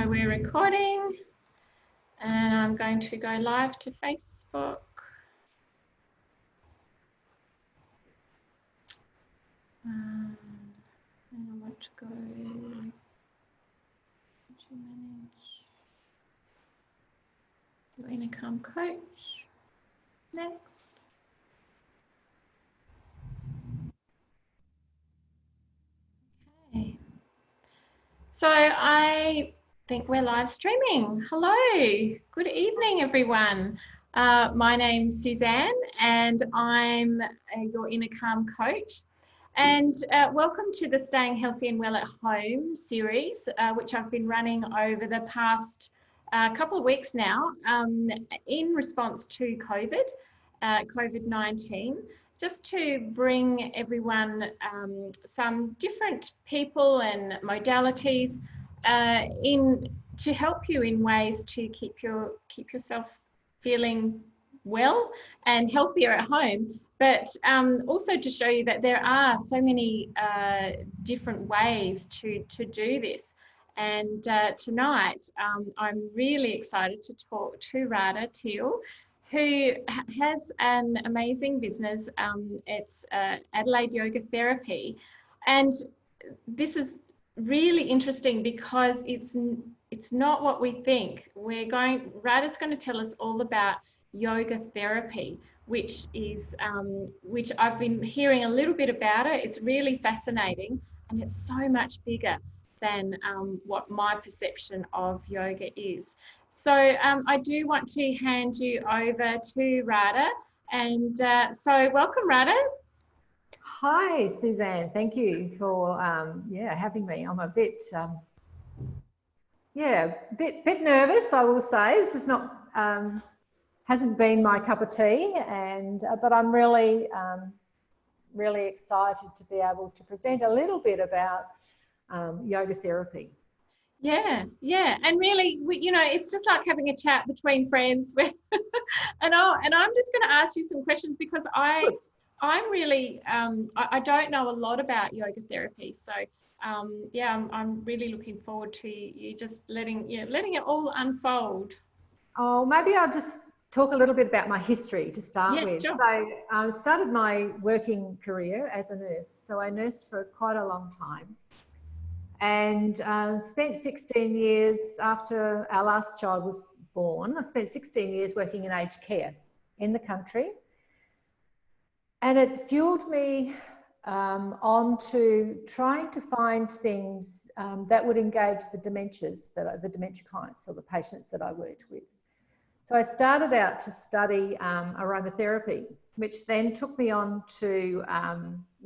So we're recording and I'm going to go live to Facebook. And I want to go to manage your inner calm coach next. Okay. So I think we're live streaming. Hello, good evening, everyone. My name's Suzanne and I'm your inner calm coach. And welcome to the Staying Healthy and Well at Home series, which I've been running over the past couple of weeks now in response to COVID-19, just to bring everyone some different people and modalities in to help you in ways to keep yourself feeling well and healthier at home, but also to show you that there are so many different ways to do this. And tonight, I'm really excited to talk to Radha Teal, who has an amazing business. It's Adelaide Yoga Therapy. And this is really interesting because it's not what we think. Radha's going to tell us all about yoga therapy, which I've been hearing a little bit about it. It's really fascinating and it's so much bigger than what my perception of yoga is. So I do want to hand you over to Radha, and so welcome, Radha. Hi, Suzanne. Thank you for having me. I'm a bit bit nervous, I will say. This is not hasn't been my cup of tea, and but I'm really really excited to be able to present a little bit about yoga therapy. Yeah, and really, it's just like having a chat between friends. and I'm just going to ask you some questions because I'm really I don't know a lot about yoga therapy, so I'm really looking forward to you just letting it all unfold. Oh, maybe I'll just talk a little bit about my history to start with. Sure. So I started my working career as a nurse. So I nursed for quite a long time, and spent 16 years after our last child was born. I spent 16 years working in aged care in the country. And it fueled me on to trying to find things that would engage the dementia clients or the patients that I worked with. So I started out to study aromatherapy, which then took me on to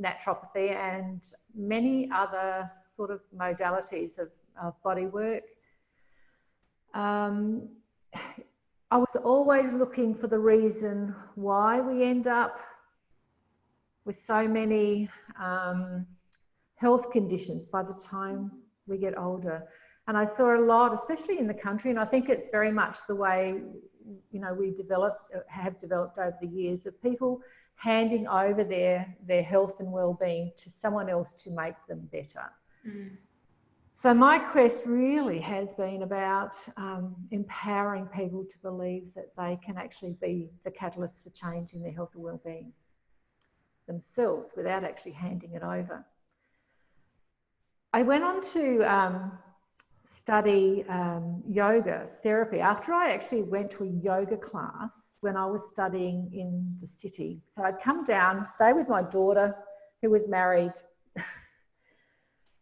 naturopathy and many other sort of modalities of body work. I was always looking for the reason why we end up with so many health conditions by the time we get older. And I saw a lot, especially in the country, and I think it's very much the way, we have developed over the years, of people handing over their health and well-being to someone else to make them better. Mm. So my quest really has been about empowering people to believe that they can actually be the catalyst for change in their health and well-being themselves without actually handing it over. I went on to study yoga therapy after I actually went to a yoga class when I was studying in the city. So I'd come down, stay with my daughter who was married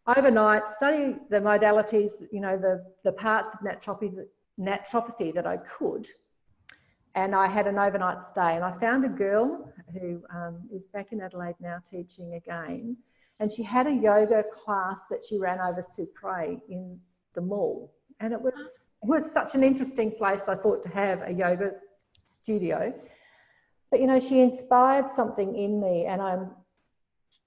overnight, study the modalities, the parts of naturopathy that I could. And I had an overnight stay, and I found a girl who is back in Adelaide now teaching again, and she had a yoga class that she ran over Supre in the mall, and it was such an interesting place, I thought, to have a yoga studio. But she inspired something in me, and I'm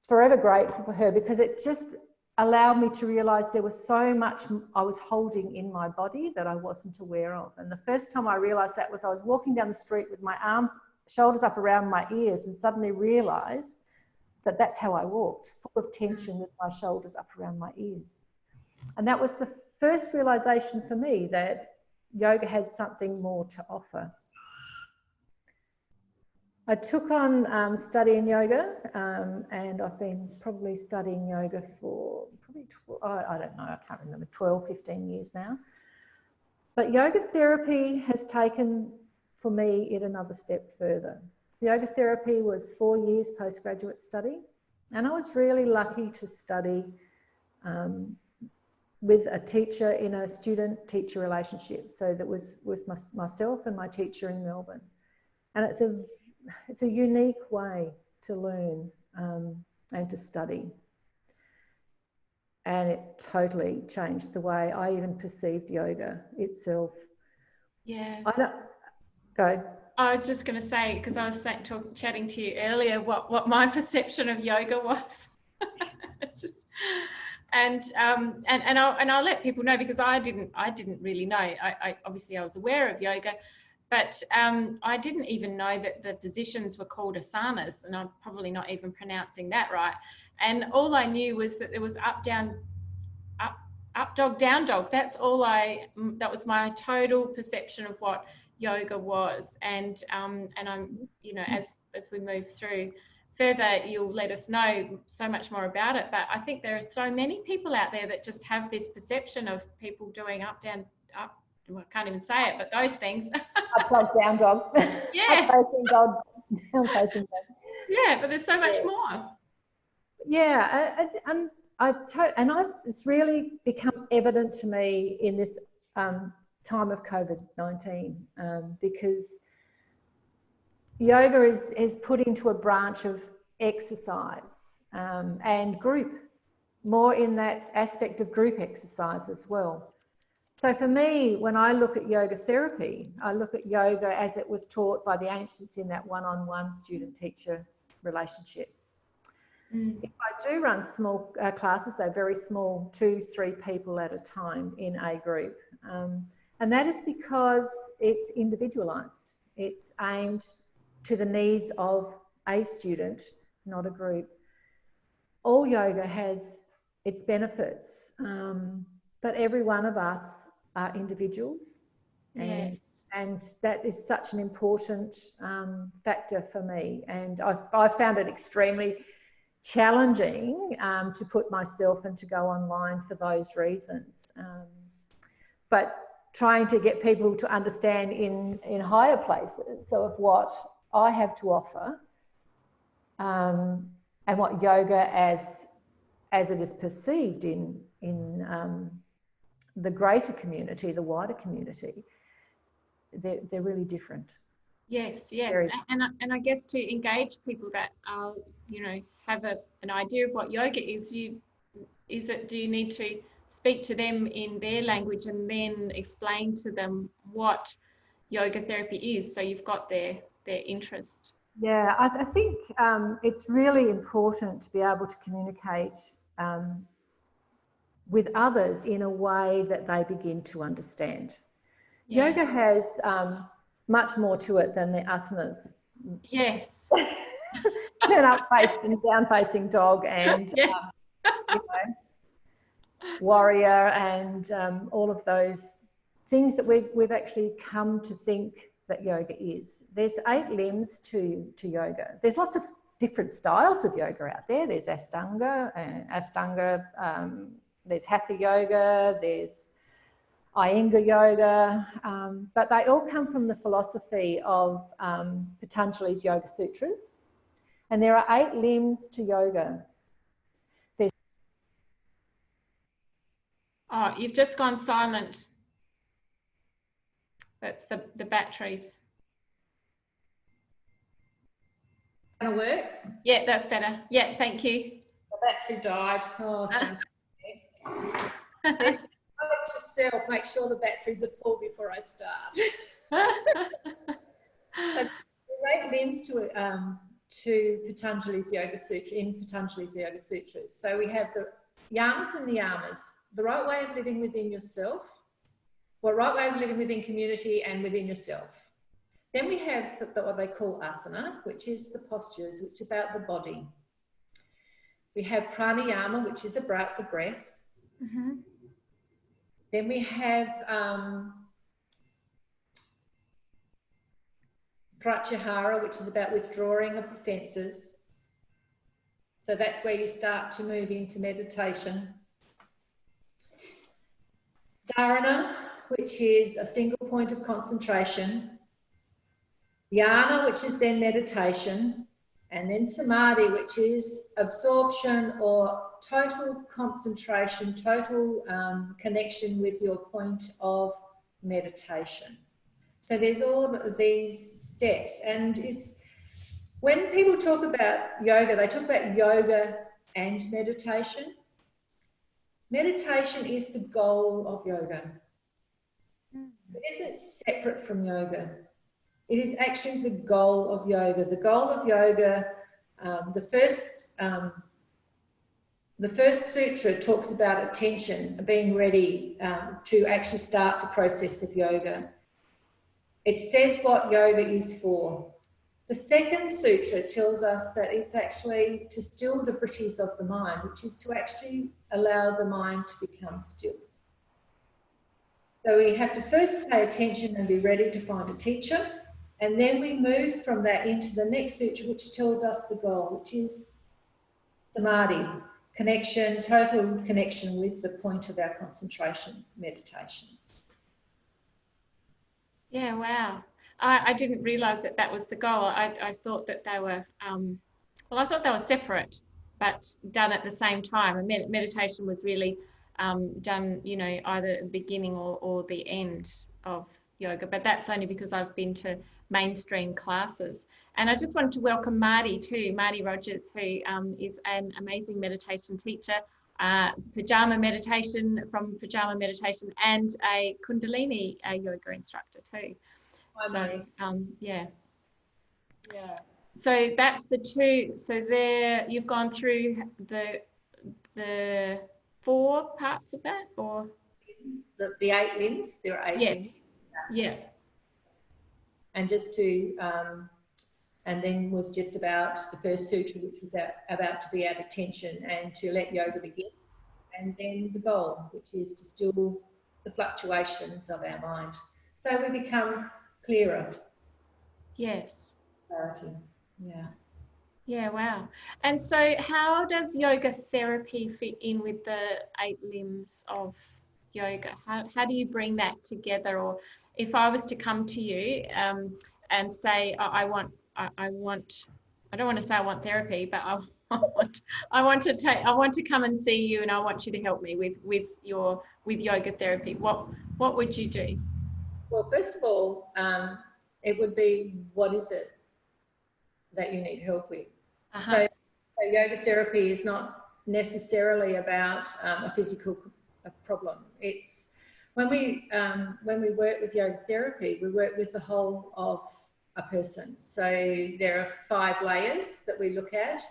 forever grateful for her, because it just allowed me to realize there was so much I was holding in my body that I wasn't aware of. And the first time I realized that was I was walking down the street with my shoulders up around my ears, and suddenly realized that's how I walked, full of tension with my shoulders up around my ears. And that was the first realization for me that yoga had something more to offer. I took on studying yoga, and I've been probably studying yoga for probably, I don't know, I can't remember, 12, 15 years now. But yoga therapy has taken, for me, it another step further. Yoga therapy was 4 years postgraduate study, and I was really lucky to study with a teacher in a student-teacher relationship. So that was myself and my teacher in Melbourne. And it's a unique way to learn and to study. And it totally changed the way I even perceived yoga itself. Yeah. Go. I was just going to say, because I was chatting to you earlier, what my perception of yoga was. And I'll let people know, because I didn't really know. I obviously I was aware of yoga, but I didn't even know that the positions were called asanas, and I'm probably not even pronouncing that right. And all I knew was that there was up, down, up dog, down dog. That was my total perception of what yoga was. And I'm, you know, as we move through further, you'll let us know so much more about it. But I think there are so many people out there that just have this perception of people doing up, down, up. Well, I can't even say it, but those things. Up dog, down dog. Yeah. Up facing dog, down facing dog. Yeah, but there's so much more. Yeah, it's really become evident to me in this time of COVID-19, because yoga is put into a branch of exercise and group, more in that aspect of group exercise as well. So for me, when I look at yoga therapy, I look at yoga as it was taught by the ancients in that one-on-one student-teacher relationship. If I do run small classes, they're very small, 2-3 people at a time in a group. And that is because it's individualised. It's aimed to the needs of a student, not a group. All yoga has its benefits, but every one of us are individuals. Yes. And that is such an important factor for me. And I've found it extremely challenging to put myself and to go online for those reasons. But trying to get people to understand in higher places of what I have to offer, and what yoga as it is perceived in the greater community, the wider community, they're really different. Yes, yes. And I guess to engage people that are, you know, have an idea of what yoga is, do you need to speak to them in their language and then explain to them what yoga therapy is, so you've got their interest? Yeah, I think it's really important to be able to communicate with others in a way that they begin to understand. Yeah. Yoga has much more to it than the asanas. Yes. Than up-faced and down-facing dog and yeah. You know, warrior and all of those things that we've actually come to think that yoga is. There's 8 limbs to yoga. There's lots of different styles of yoga out there. There's Ashtanga, there's Hatha yoga, there's Iyengar yoga, but they all come from the philosophy of Patanjali's Yoga Sutras. And there are 8 limbs to yoga. Oh, you've just gone silent. That's the batteries. Gonna work? Yeah, that's better. Yeah, thank you. The battery died. Oh, sounds good. Note to self, make sure the batteries are full before I start. There's 8 limbs to Patanjali's Yoga Sutra, in Patanjali's Yoga Sutras. So we have the yamas and niyamas, the right way of living within yourself, or right way of living within community and within yourself. Then we have what they call asana, which is the postures, which is about the body. We have pranayama, which is about the breath. Mm-hmm. Then we have pratyahara, which is about withdrawing of the senses. So that's where you start to move into meditation. Dharana, which is a single point of concentration. Dhyana, which is then meditation. And then samadhi, which is absorption or total concentration, total connection with your point of meditation. So there's all of these steps, and it's when people talk about yoga, they talk about yoga and meditation. Meditation is the goal of yoga. It isn't separate from yoga. It is actually the goal of yoga. The goal of yoga, the first sutra talks about attention, being ready to actually start the process of yoga. It says what yoga is for. The second sutra tells us that it's actually to still the vrittis of the mind, which is to actually allow the mind to become still. So we have to first pay attention and be ready to find a teacher. And then we move from that into the next sutra, which tells us the goal, which is samadhi, connection, total connection with the point of our concentration, meditation. Yeah, wow. I didn't realise that that was the goal. I thought that they were, well, I thought they were separate, but done at the same time. And meditation was really done, you know, either at the beginning or the end of yoga. But that's only because I've been to mainstream classes. And I just wanted to welcome Marty too, Marty Rogers, who is an amazing meditation teacher, pajama meditation and a Kundalini yoga instructor too. So yeah. So that's the two. So there, you've gone through the 4 parts of that, or the 8 limbs. There are 8 limbs. Yeah. And just to and then was just about the first sutra, which was about to be at attention and to let yoga begin. And then the goal, which is to still the fluctuations of our mind. So we become clearer. Yes. Clarity. Yeah. Yeah, wow. And so how does yoga therapy fit in with the 8 limbs of yoga? How do you bring that together? Or if I was to come to you and say, I don't want to say I want therapy, but I want to come and see you, and I want you to help me with yoga therapy. What would you do? Well, first of all, it would be, what is it that you need help with? So yoga therapy is not necessarily about a physical problem. It's when we work with yoga therapy, we work with the whole of a person. So there are 5 layers that we look at: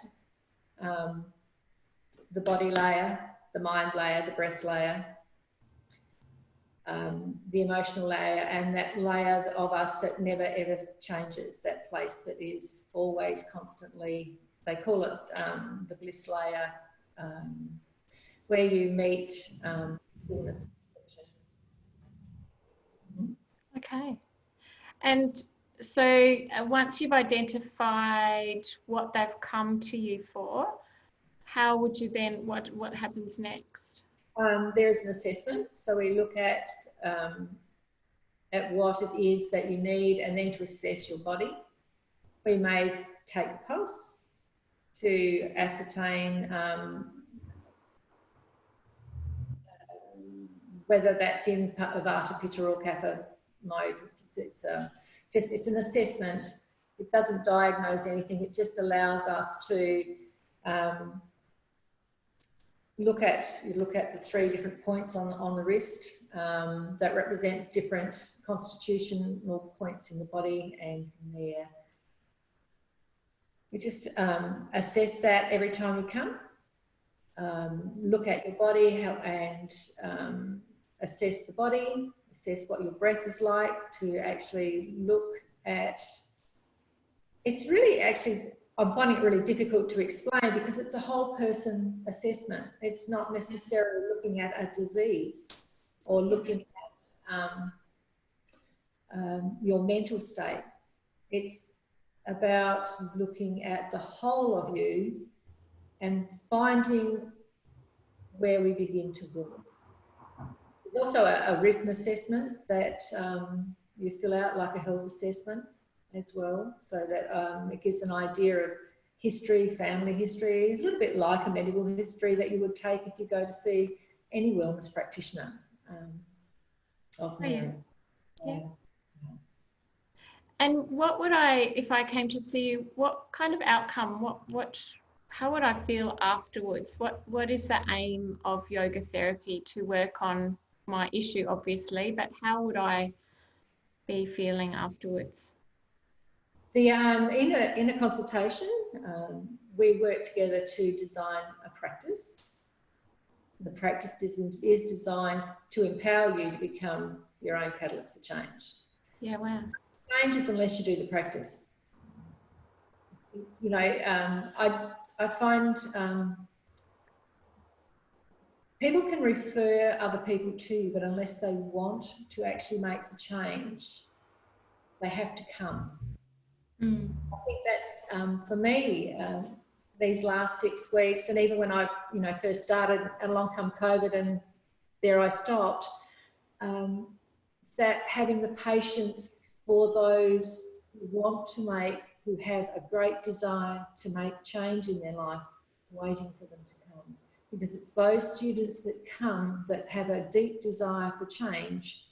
the body layer, the mind layer, the breath layer, the emotional layer, and that layer of us that never ever changes, that place that is always constantly, they call it the bliss layer, where you meet stillness. Okay. And so once you've identified what they've come to you for, how would you then, what happens next? There's an assessment. So we look at what it is that you need, and then to assess your body. We may take a pulse to ascertain whether that's in Vata, Pitta or Kapha mode. It's an assessment. It doesn't diagnose anything. It just allows us to look at the 3 different points on the wrist that represent different constitutional points in the body, and from there you just assess that every time you come. Look at your body and assess the body, assess what your breath is like, to actually look at. It's really actually, I'm finding it really difficult to explain because it's a whole person assessment. It's not necessarily looking at a disease. or looking at your mental state. It's about looking at the whole of you and finding where we begin to work. There's also a written assessment that you fill out, like a health assessment as well, so that it gives an idea of history, family history, a little bit like a medical history that you would take if you go to see any wellness practitioner of merit. Yeah. And what would if I came to see you, what kind of outcome, how would I feel afterwards? What is the aim of yoga therapy? To work on my issue, obviously, but how would I be feeling afterwards? In a consultation, we work together to design a practice. The practice is designed to empower you to become your own catalyst for change. Yeah, wow. Changes unless you do the practice. You know, I find people can refer other people to you, but unless they want to actually make the change, they have to come. I think that's for me. These last 6 weeks, and even when I, first started, and along come COVID, and there I stopped. That having the patience for those who have a great desire to make change in their life, waiting for them to come. Because it's those students that come that have a deep desire for change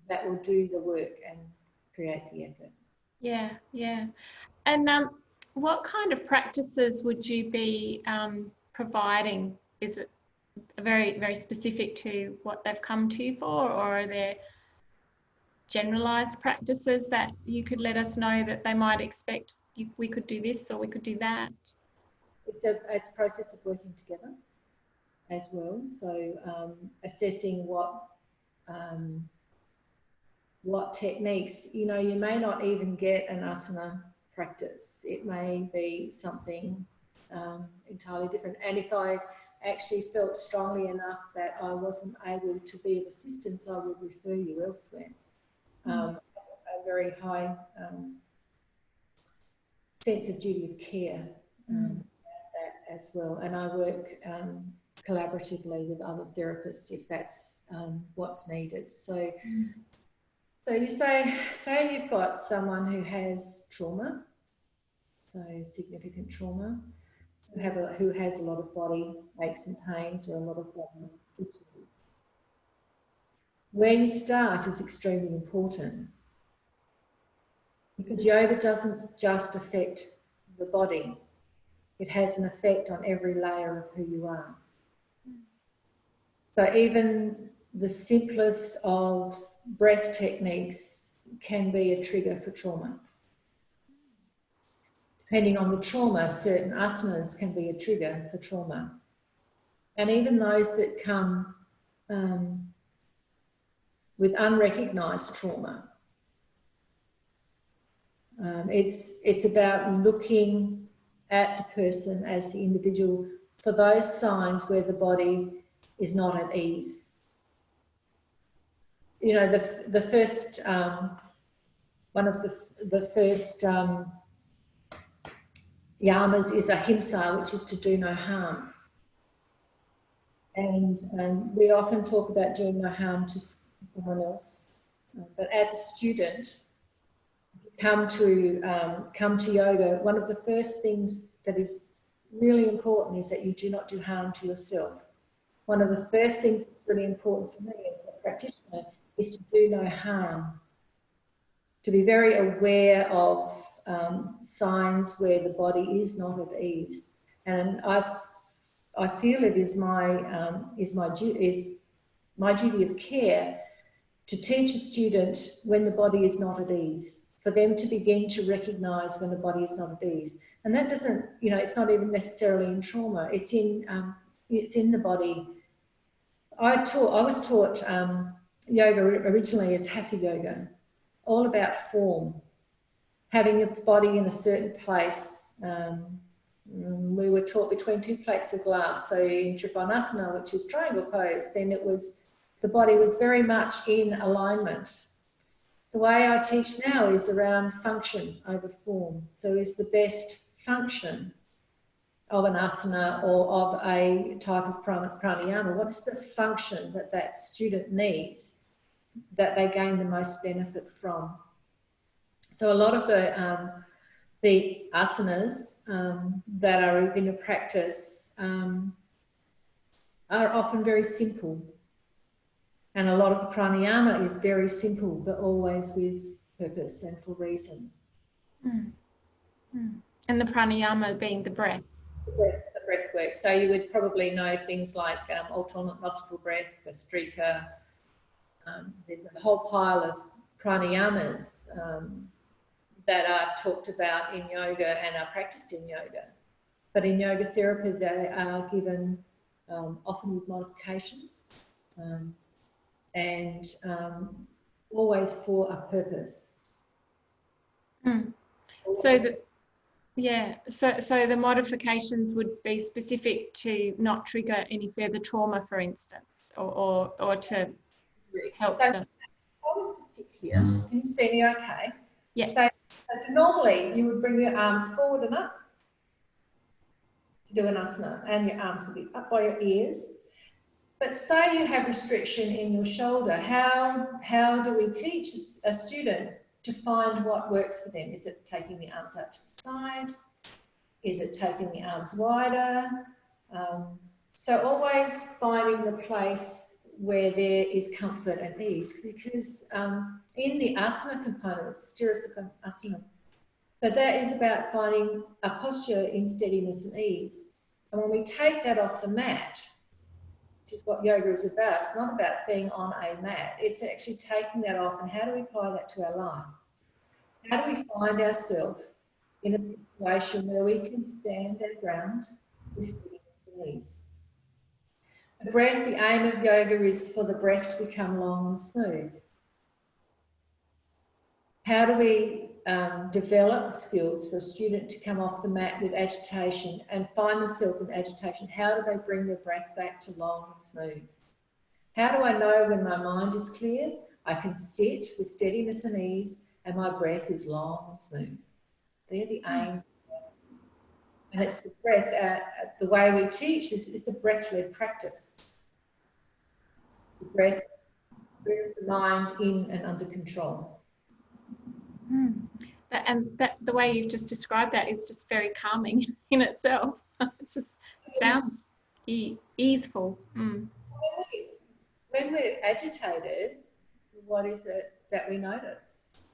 that will do the work and create the effort. Yeah, yeah. And what kind of practices would you be providing? Is it very, very specific to what they've come to you for, or are there generalised practices that you could let us know that they might expect? We could do this or we could do that. It's a process of working together as well. So assessing what techniques, you may not even get an asana practice. It may be something entirely different. And if I actually felt strongly enough that I wasn't able to be of assistance, I would refer you elsewhere. A very high sense of duty of care that as well. And I work collaboratively with other therapists if that's what's needed. So you say you've got someone who has trauma, so significant trauma, who has a lot of body aches and pains or a lot of body history. Where you start is extremely important, because yoga doesn't just affect the body, it has an effect on every layer of who you are. So even the simplest of breath techniques can be a trigger for trauma. Depending on the trauma, certain asanas can be a trigger for trauma. And even those that come with unrecognised trauma, it's about looking at the person as the individual for those signs where the body is not at ease. The first one of the first yamas is ahimsa, which is to do no harm. And we often talk about doing no harm to someone else. But as a student, come to yoga, one of the first things that is really important is that you do not do harm to yourself. One of the first things that's really important for me as a practitioner is to do no harm, to be very aware of signs where the body is not at ease. And I feel it is my duty of care to teach a student when the body is not at ease, for them to begin to recognise when the body is not at ease. And that doesn't, it's not even necessarily in trauma. It's in the body. I was taught yoga originally as hatha yoga, all about form, having your body in a certain place. We were taught between two plates of glass. So in Trikonasana, which is triangle pose, then it was The body was very much in alignment. The way I teach now is around function over form. So is the best function of an asana or of a type of pranayama, what is the function that that student needs that they gain the most benefit from? So a lot of the asanas that are within a practice are often very simple. And a lot of the pranayama is very simple, but always with purpose and for reason. Mm. Mm. And the pranayama being the breath. The breath work. So you would probably know things like alternate nostril breath, Vastrika. There's a whole pile of pranayamas that are talked about in yoga and are practiced in yoga. But in yoga therapy, they are given often with modifications and always for a purpose. Mm. So the, yeah, so the modifications would be specific to not trigger any further trauma, for instance, or to help them. So if I was to sit here, can you see me okay? Yes. So normally you would bring your arms forward and up to do an asana, and your arms would be up by your ears. But say you have restriction in your shoulder, how do we teach a student to find what works for them? Is it taking the arms out to the side? Is it taking the arms wider? So always finding the place where there is comfort and ease, because in the asana component, Sthirasukha asana, so that is about finding a posture in steadiness and ease. And when we take that off the mat, which is what yoga is about, it's not about being on a mat, it's actually taking that off, and how do we apply that to our life? How do we find ourselves in a situation where we can stand our ground with steadiness and ease? The breath, the aim of yoga is for the breath to become long and smooth. How do we develop skills for a student to come off the mat with agitation and find themselves in agitation? How do they bring their breath back to long and smooth? How do I know when my mind is clear? I can sit with steadiness and ease and my breath is long and smooth. They're the aims. And it's the breath, the way we teach is it's a breath-led practice. The breath brings the mind in and under control. Mm. The way you've just described that is just very calming in itself. It sounds easeful. Mm. When we're agitated, what is it that we notice?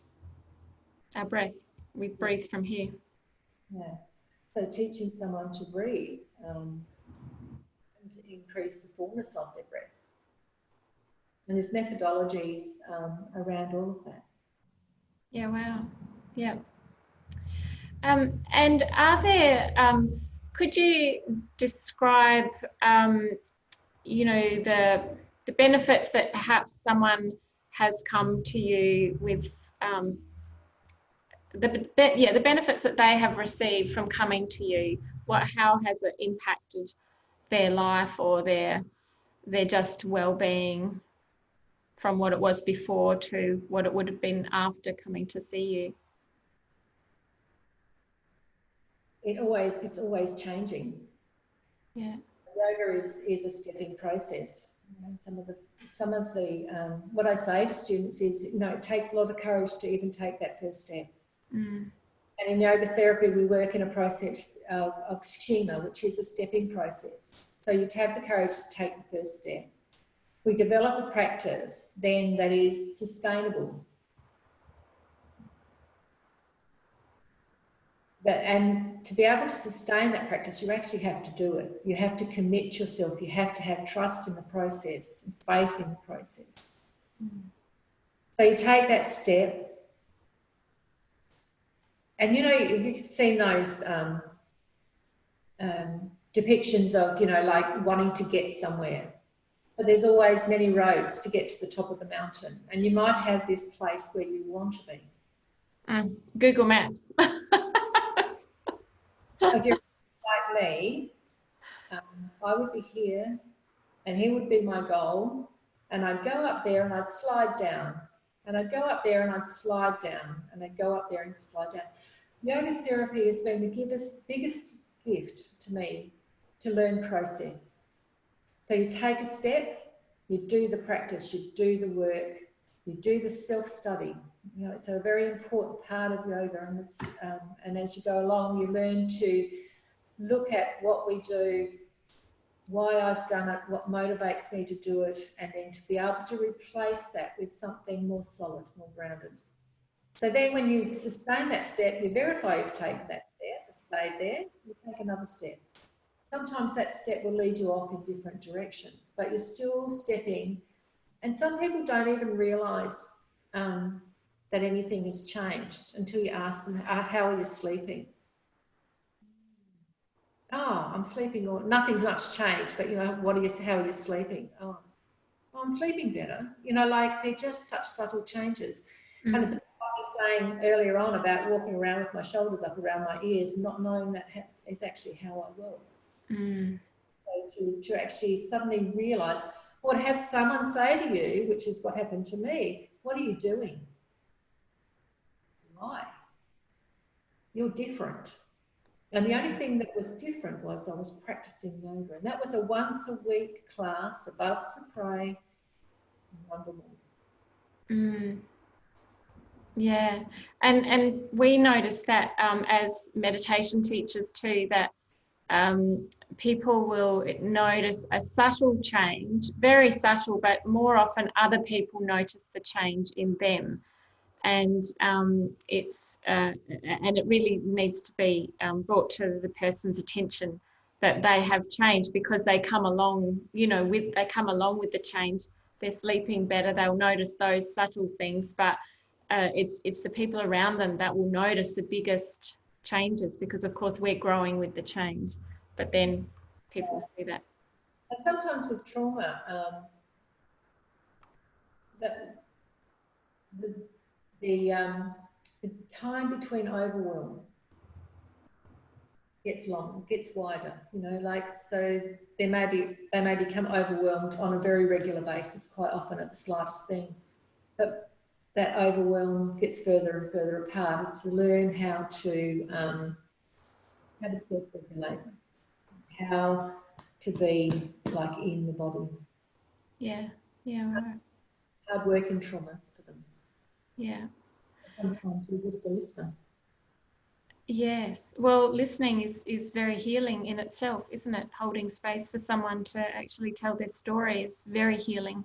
Our breath. We breathe from here. Yeah. So teaching someone to breathe and to increase the fullness of their breath. And there's methodologies around all of that. Yeah, wow. Yeah. And are there, could you describe, you know, the benefits that perhaps someone has come to you with, the benefits that they have received from coming to you? How has it impacted their life or their just well-being from what it was before to what it would have been after coming to see you? It's always changing. Yeah. Yoga is a stepping process. You know, some of the what I say to students is, you know, it takes a lot of courage to even take that first step. Mm. And in yoga therapy, we work in a process of kshema, which is a stepping process. So you have the courage to take the first step. We develop a practice then that is sustainable. And to be able to sustain that practice, you actually have to do it. You have to commit yourself. You have to have trust in the process, and faith in the process. Mm. So you take that step. And, you know, you've seen those depictions of, you know, like wanting to get somewhere. But there's always many roads to get to the top of the mountain. And you might have this place where you want to be. Google Maps. If you're like me, I would be here and here would be my goal. and I'd go up there and I'd slide down, and I'd go up there and I'd slide down, and I'd go up there and slide down. Yoga therapy has been the biggest gift to me to learn process. So you take a step, you do the practice, you do the work, you do the self-study. You know, it's a very important part of yoga, and as you go along, you learn to look at what we do, why I've done it, what motivates me to do it, and then to be able to replace that with something more solid, more grounded. So then when you sustain that step, you verify you've taken that step, stayed there, you take another step. Sometimes that step will lead you off in different directions, but you're still stepping. And some people don't even realise that anything has changed until you ask them, how are you sleeping? Oh, I'm sleeping, or nothing's much changed, but you know, how are you sleeping? Oh, I'm sleeping better. You know, like they're just such subtle changes. And it's like I was saying earlier on about walking around with my shoulders up around my ears, not knowing that is actually how I walk. So to actually suddenly realise, or to have someone say to you, which is what happened to me, what are you doing? Why? You're different. And the only thing that was different was I was practicing yoga. And that was a once a week class above Supray in Wonderwall. Yeah, and we noticed that as meditation teachers too, that people will notice a subtle change, very subtle, but more often other people notice the change in them, and it really needs to be brought to the person's attention that they have changed, because they come along, you know, with the change. They're sleeping better. They'll notice those subtle things, but it's the people around them that will notice the biggest changes, because of course we're growing with the change, but then people see that. And sometimes with trauma, the time between overwhelm gets long, gets wider, you know, like, so they may become overwhelmed on a very regular basis, quite often at the slightest thing, but that overwhelm gets further and further apart. Is to learn how to self-regulate, how to be like in the body. Yeah, right. Hard work in trauma for them. Yeah. Sometimes you're just a listener. Yes. Well, listening is very healing in itself, isn't it? Holding space for someone to actually tell their story is very healing.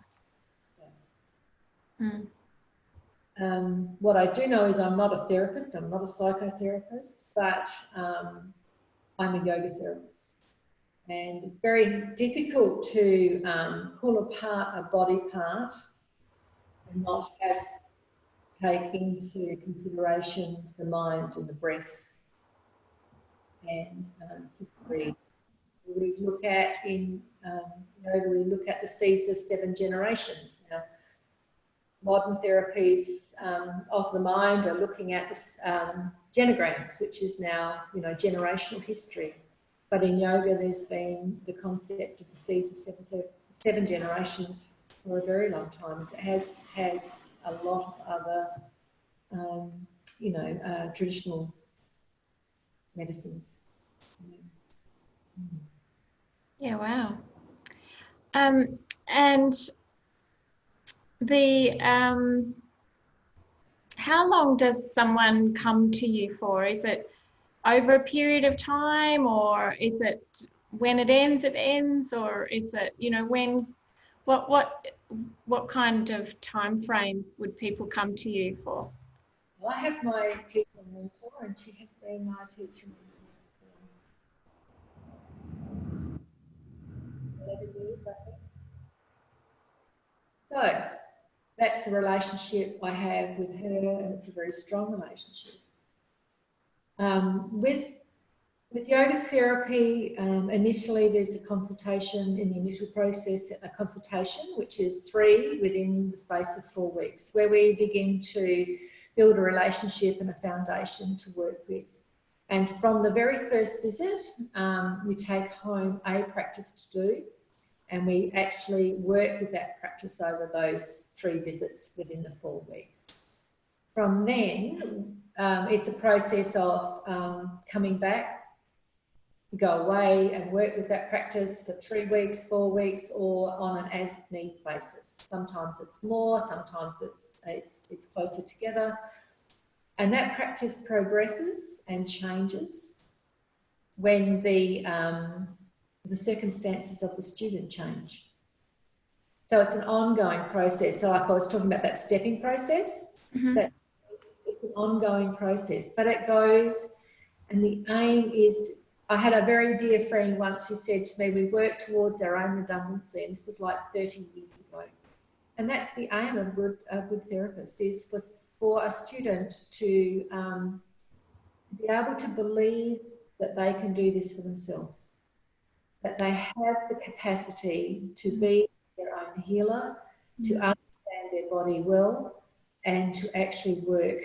Yeah. What I do know is I'm not a therapist, I'm not a psychotherapist, but I'm a yoga therapist. And it's very difficult to pull apart a body part and not take into consideration the mind and the breath. And just breathe. We look at in yoga, we look at the seeds of 7 generations. Now, modern therapies of the mind are looking at this, genograms, which is now, you know, generational history. But in yoga, there's been the concept of the seeds of 7 generations for a very long time. It has a lot of other, you know, traditional medicines. Yeah, wow. And the how long does someone come to you for? Is it over a period of time, or is it when it ends, or is it, you know, what kind of time frame would people come to you for? Well, I have my teacher and mentor, and she has been my teacher and mentor for 11 years, I think. So that's the relationship I have with her, and it's a very strong relationship. With yoga therapy, initially there's a consultation in the initial process, a consultation, which is 3 within the space of 4 weeks, where we begin to build a relationship and a foundation to work with. And from the very first visit, you take home a practice to do, and we actually work with that practice over those 3 visits within the 4 weeks. From then, it's a process of coming back, go away and work with that practice for 3 weeks, 4 weeks, or on an as needs basis. Sometimes it's more, sometimes it's closer together. And that practice progresses and changes when the circumstances of the student change. So it's an ongoing process. So like I was talking about that stepping process, that it's an ongoing process, but it goes, and the aim is I had a very dear friend once who said to me, we work towards our own redundancy, and this was like 30 years ago. And that's the aim of a good therapist, is for a student to be able to believe that they can do this for themselves, that they have the capacity to be their own healer, to understand their body well, and to actually work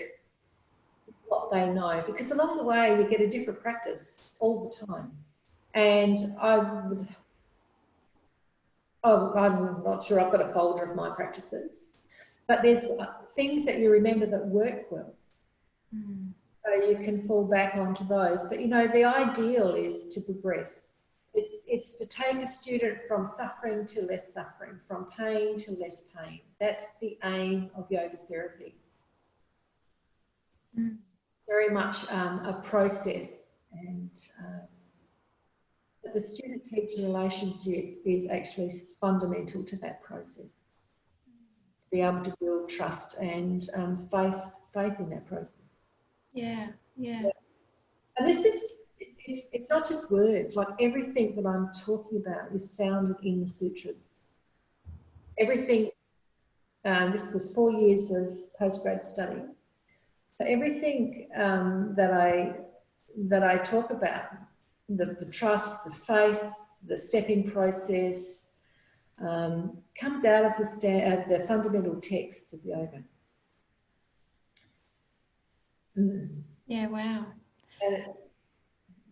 what they know, because along the way you get a different practice all the time. And I'm not sure I've got a folder of my practices, but there's things that you remember that work well. So you can fall back onto those. But you know, the ideal is to progress. It's to take a student from suffering to less suffering, from pain to less pain. That's the aim of yoga therapy. Very much a process, and the student-teacher relationship is actually fundamental to that process. To be able to build trust and faith in that process. Yeah. And this is, it's not just words. Like everything that I'm talking about is founded in the sutras. Everything. This was 4 years of postgrad study. So everything that I talk about, the trust, the faith, the stepping process, comes out of the fundamental texts of yoga. Yeah, wow. And it's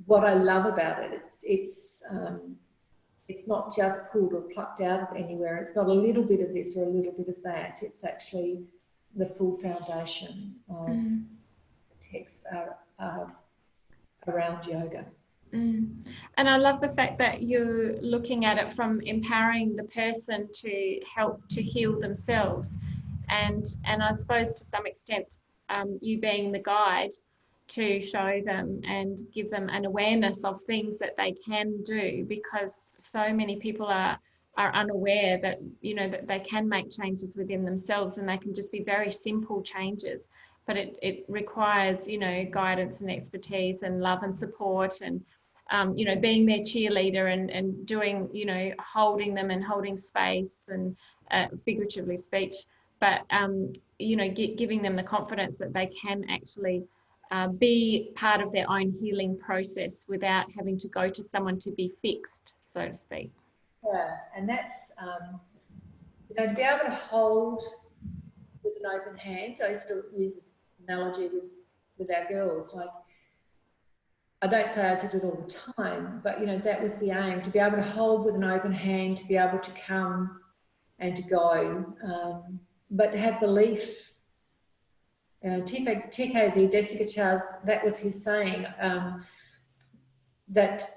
what I love about it. It's not just pulled or plucked out of anywhere. It's not a little bit of this or a little bit of that. It's actually the full foundation of the texts are around yoga. And I love the fact that you're looking at it from empowering the person to help to heal themselves, and I suppose to some extent you being the guide to show them and give them an awareness of things that they can do, because so many people are unaware that, you know, that they can make changes within themselves, and they can just be very simple changes, but it requires, you know, guidance and expertise and love and support, and you know, being their cheerleader and doing, you know, holding them and holding space and figuratively speech, but you know, giving them the confidence that they can actually be part of their own healing process without having to go to someone to be fixed, so to speak. Yeah, and that's, you know, to be able to hold with an open hand. I used to use this analogy with our girls. Like, I don't say I did it all the time, but, you know, that was the aim, to be able to hold with an open hand, to be able to come and to go, but to have belief. TKV Desikachar, that was his saying, that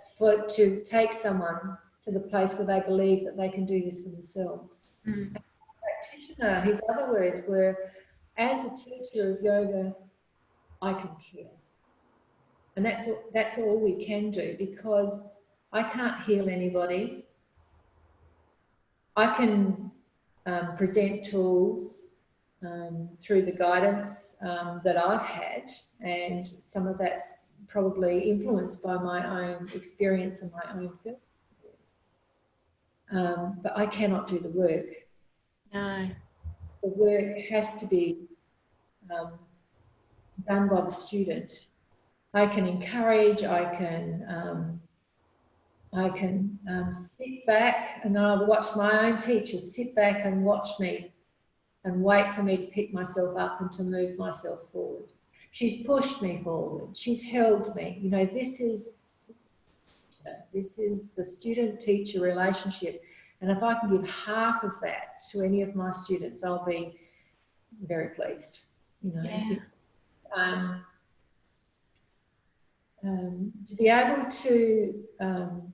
to take someone to the place where they believe that they can do this for themselves. As a practitioner, his other words were, as a teacher of yoga, I can care. And that's all we can do, because I can't heal anybody. I can present tools through the guidance that I've had, and some of that's probably influenced by my own experience and my own self. But I cannot do the work. No. The work has to be done by the student. I can encourage, I can sit back, and I'll watch my own teachers sit back and watch me and wait for me to pick myself up and to move myself forward. She's pushed me forward. She's held me. You know, this is the student-teacher relationship. And if I can give half of that to any of my students, I'll be very pleased, you know. Yeah. To be able to come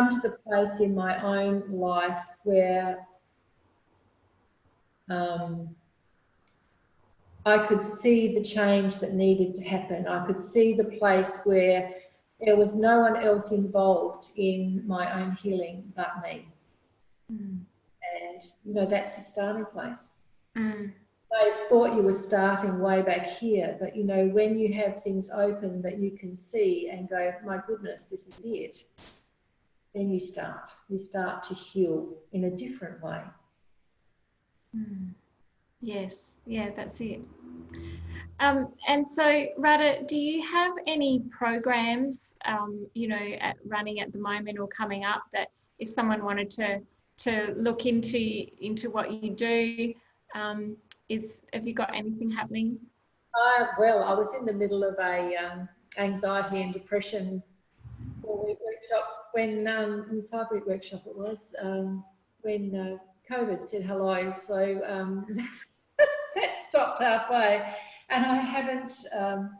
to the place in my own life where I could see the change that needed to happen. I could see the place where there was no one else involved in my own healing but me. And, you know, that's the starting place. They thought you were starting way back here, but, you know, when you have things open that you can see and go, my goodness, this is it, then you start to heal in a different way. Yes, yeah, that's it. And so, Radha, do you have any programs, you know, running at the moment or coming up that if someone wanted to look into what you do, have you got anything happening? Well, I was in the middle of a anxiety and depression 4-week workshop when 5-week workshop it was when COVID said hello. So that stopped halfway, and I haven't done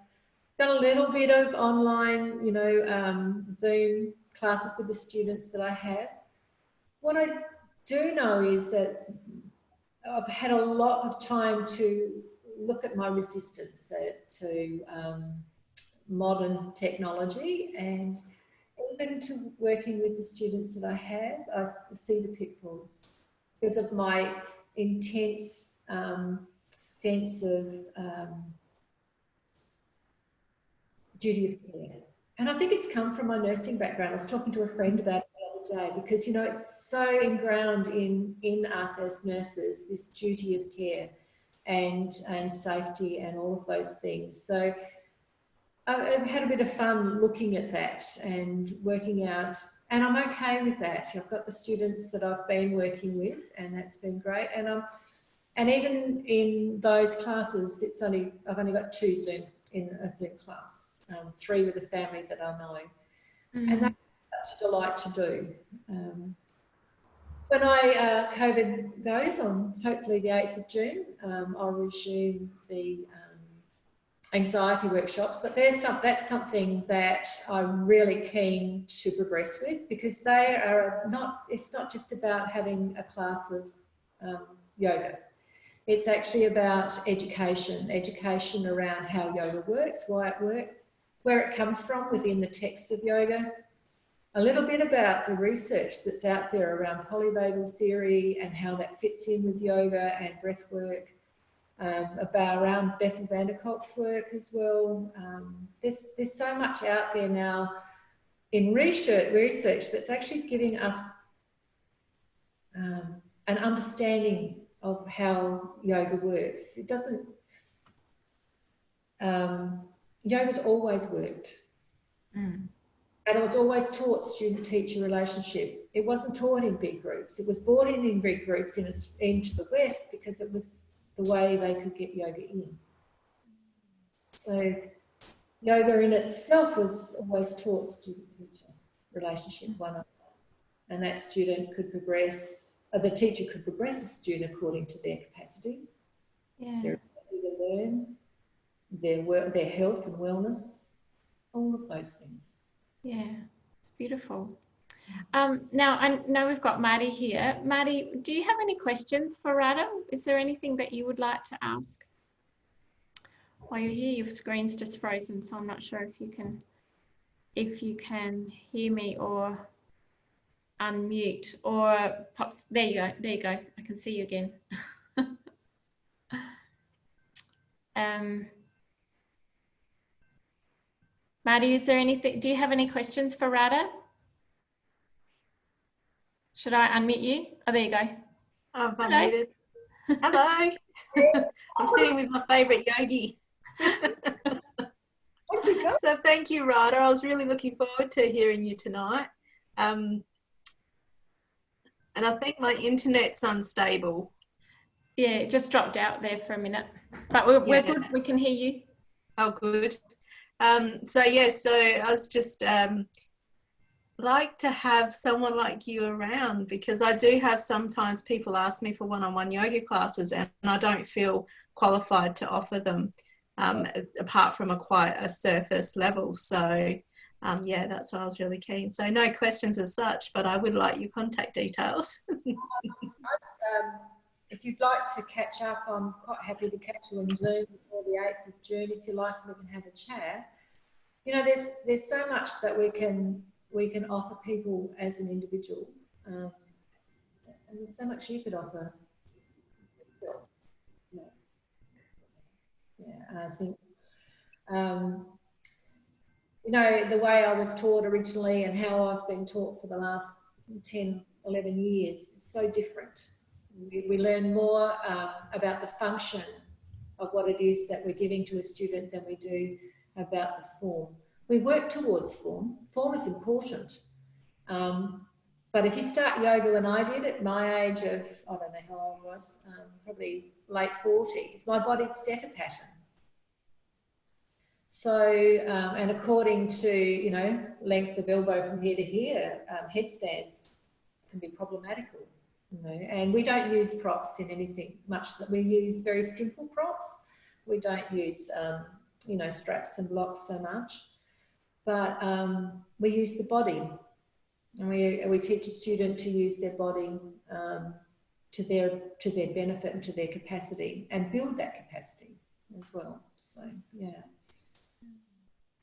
a little bit of online, you know, Zoom classes with the students that I have. What I do know is that I've had a lot of time to look at my resistance to modern technology, and even to working with the students that I have, I see the pitfalls because of my intense sense of duty of care. And I think it's come from my nursing background. I was talking to a friend about it the other day because, you know, it's so ingrained in us as nurses, this duty of care and safety and all of those things. So I've had a bit of fun looking at that and working out, and I'm okay with that. I've got the students that I've been working with, and that's been great. And even in those classes, I've only got 2 Zoom in a Zoom class, 3 with a family that I know, and that's such a delight to do. When COVID goes on, hopefully the 8th of June, I'll resume the anxiety workshops, but that's something that I'm really keen to progress with, because it's not just about having a class of yoga. It's actually about education around how yoga works, why it works, where it comes from within the texts of yoga, a little bit about the research that's out there around polyvagal theory and how that fits in with yoga and breath work, around Bessel van der Kolk's work as well. There's so much out there now in research that's actually giving us an understanding of how yoga works. It doesn't, yoga's always worked. And it was always taught student-teacher relationship. It wasn't taught in big groups. It was brought in big groups into the West because it was the way they could get yoga in. So yoga in itself was always taught student-teacher relationship, one-on-one. And that student could progress, the teacher could progress a student according to their capacity, their ability to learn, their health and wellness, all of those things. Yeah, it's beautiful. Now, I know we've got Marty here. Marty, do you have any questions for Radha? Is there anything that you would like to ask? While you're here, your screen's just frozen, so I'm not sure if you can hear me or unmute or pops. There you go. There you go. I can see you again. Marty, is there anything? Do you have any questions for Radha? Should I unmute you? Oh, there you go. I've unmuted. Hello. I'm sitting with my favourite yogi. So thank you, Radha. I was really looking forward to hearing you tonight. And I think my internet's unstable. Yeah, it just dropped out there for a minute. But we're good. We can hear you. Oh, good. So I was just like to have someone like you around, because I do have sometimes people ask me for one-on-one yoga classes and I don't feel qualified to offer them, apart from quite a surface level. So yeah, that's why I was really keen. So no questions as such, but I would like your contact details. If you'd like to catch up, I'm quite happy to catch you on Zoom before the 8th of June if you like, and we can have a chat. You know, there's so much that we can offer people as an individual, and there's so much you could offer. Yeah, I think you know, the way I was taught originally and how I've been taught for the last 10, 11 years is so different. We learn more about the function of what it is that we're giving to a student than we do about the form. We work towards form. Form is important. But if you start yoga when I did at my age of, I don't know how old I was, probably late 40s, my body set a pattern. So, and according to, you know, length of elbow from here to here, headstands can be problematical, you know, and we don't use props in anything much. That we use very simple props. We don't use, you know, straps and blocks so much, but we use the body, and we teach a student to use their body to their benefit and to their capacity, and build that capacity as well. So, yeah.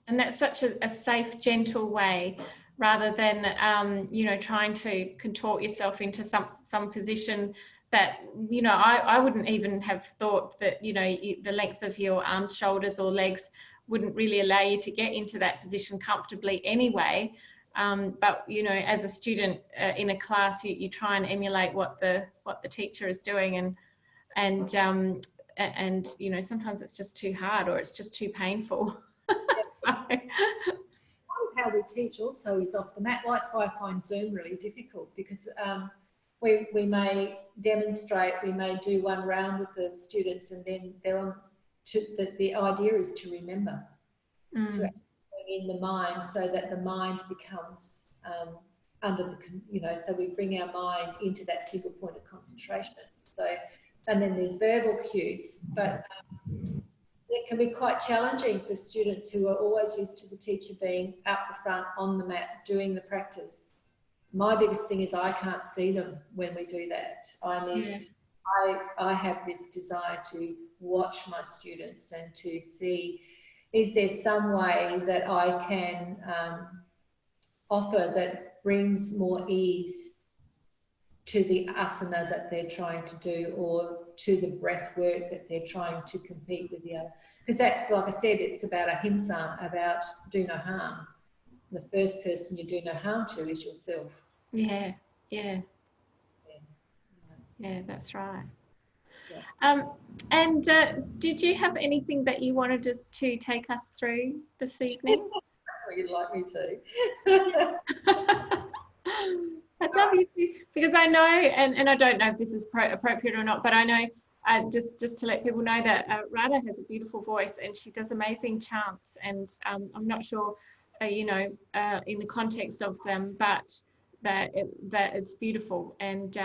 And that's such a safe, gentle way, rather than, you know, trying to contort yourself into some position that, you know, I wouldn't even have thought that, you know, the length of your arms, shoulders or legs wouldn't really allow you to get into that position comfortably anyway. But, you know, as a student in a class, you try and emulate what the teacher is doing, and you know, sometimes it's just too hard or it's just too painful. So. How we teach also is off the mat. Well, that's why I find Zoom really difficult, because we may demonstrate, we may do one round with the students, and then they're on to the idea is to remember, to actually bring in the mind, so that the mind becomes under the, you know, so we bring our mind into that single point of concentration. So, and then there's verbal cues, but it can be quite challenging for students who are always used to the teacher being out the front on the mat doing the practice. My biggest thing is I can't see them when we do that. I have this desire to watch my students and to see, is there some way that I can offer that brings more ease to the asana that they're trying to do, or to the breath work that they're trying to compete with the other. Because that's, like I said, it's about ahimsa, about do no harm. The first person you do no harm to is yourself. Yeah, that's right. Yeah. And did you have anything that you wanted to take us through this evening? That's what you'd like me to. I'd love you to, because I know, and I don't know if this is appropriate or not, but I know, just to let people know that Radha has a beautiful voice and she does amazing chants, and I'm not sure, you know, in the context of them, but that it's beautiful. And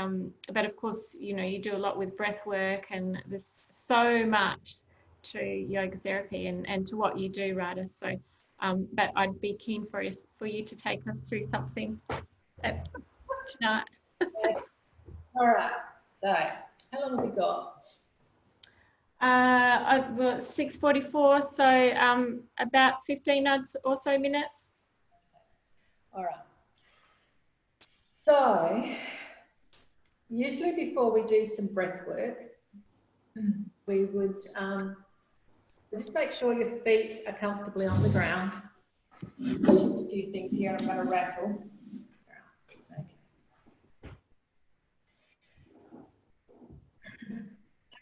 but of course, you know, you do a lot with breath work, and there's so much to yoga therapy and to what you do, Radha. So, but I'd be keen for you to take us through something tonight. All right. So, how long have we got? Well, 6:44, so about 15 or so minutes. All right. So, usually before we do some breath work, we would just make sure your feet are comfortably on the ground. Shift a few things here. I'm going to rattle. Okay.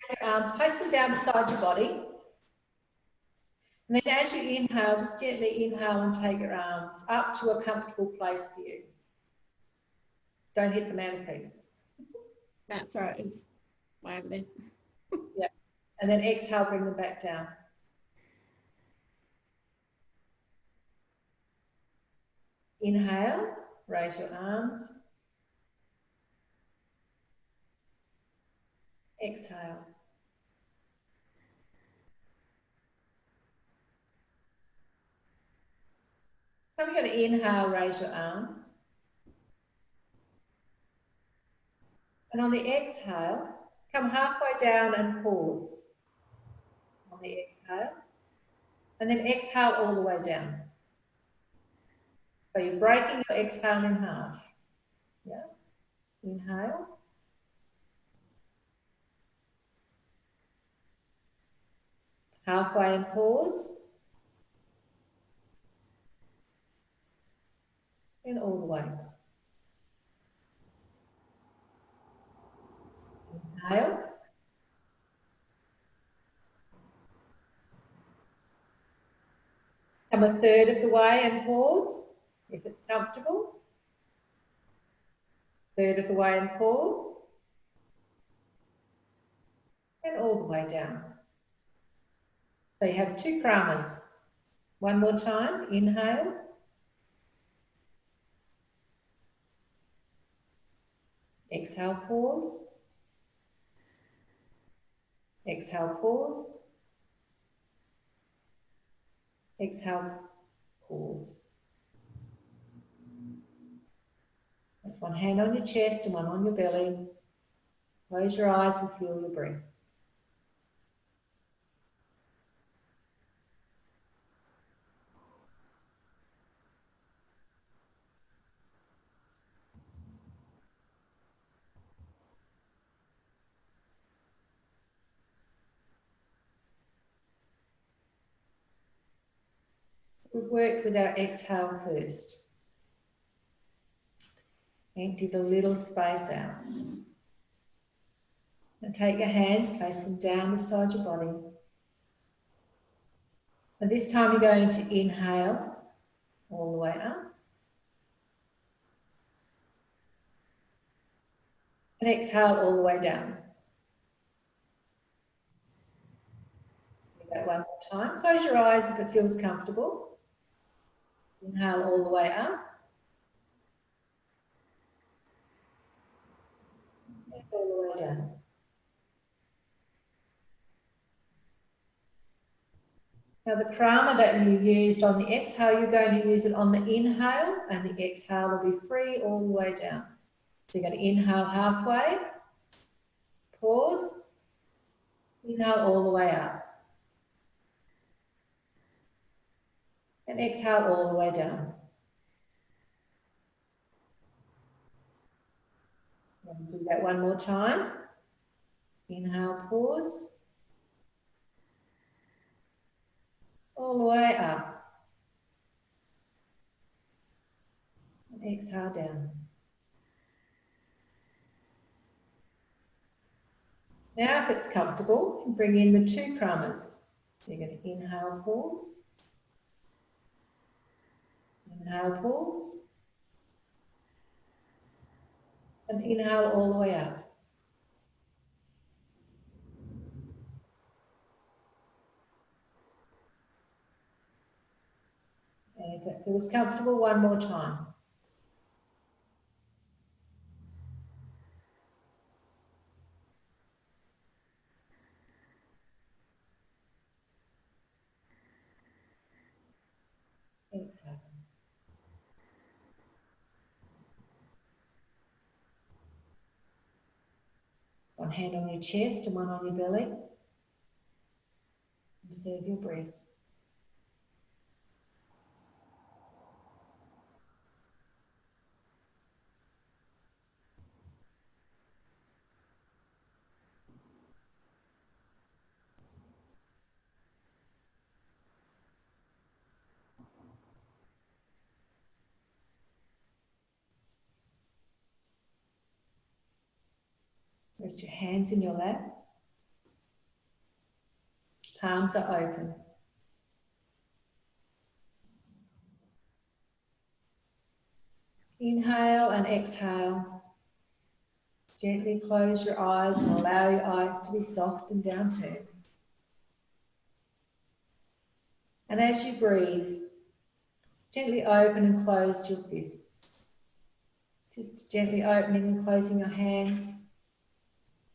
Take your arms, place them down beside your body. And then as you inhale, just gently inhale and take your arms up to a comfortable place for you. Don't hit the mantelpiece. That's right, it's way over there. Yeah. And then exhale, bring them back down. Inhale, raise your arms. Exhale. So we're going to inhale, raise your arms. And on the exhale, come halfway down and pause. On the exhale. And then exhale all the way down. So you're breaking your exhale in half. Yeah. Inhale. Halfway and pause. And all the way. Inhale. Come a third of the way and pause, if it's comfortable. Third of the way and pause. And all the way down. So you have 2 kramas. One more time, inhale. Exhale, pause. Exhale, pause. Exhale, pause. That's one hand on your chest and one on your belly. Close your eyes and feel your breath. We've worked with our exhale first. Empty the little space out. And take your hands, place them down beside your body. And this time you're going to inhale all the way up. And exhale all the way down. Do that one more time. Close your eyes if it feels comfortable. Inhale all the way up. And all the way down. Now the krama that you used on the exhale, you're going to use it on the inhale, and the exhale will be free all the way down. So you're going to inhale halfway, pause, inhale all the way up. And exhale all the way down. And do that one more time. Inhale, pause. All the way up. And exhale down. Now, if it's comfortable, bring in the 2 kramas. So you're going to inhale, pause. Inhale, pause. And inhale all the way up. And if it feels comfortable, one more time. Exhale. One hand on your chest and one on your belly. Observe your breath. Rest your hands in your lap. Palms are open. Inhale and exhale. Gently close your eyes and allow your eyes to be soft and downturned. And as you breathe, gently open and close your fists. Just gently opening and closing your hands.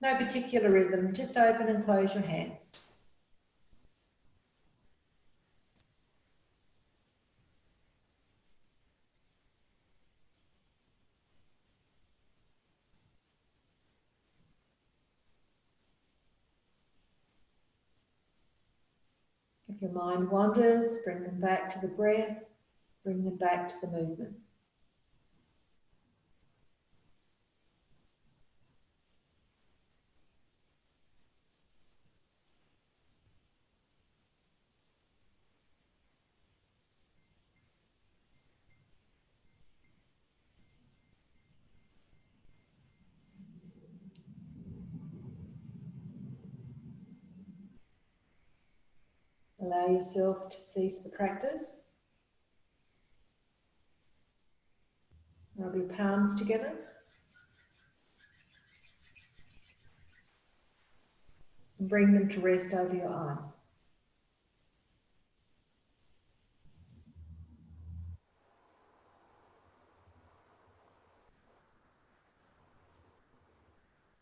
No particular rhythm, just open and close your hands. If your mind wanders, bring them back to the breath, bring them back to the movement. Allow yourself to cease the practice. Rub your palms together. And bring them to rest over your eyes.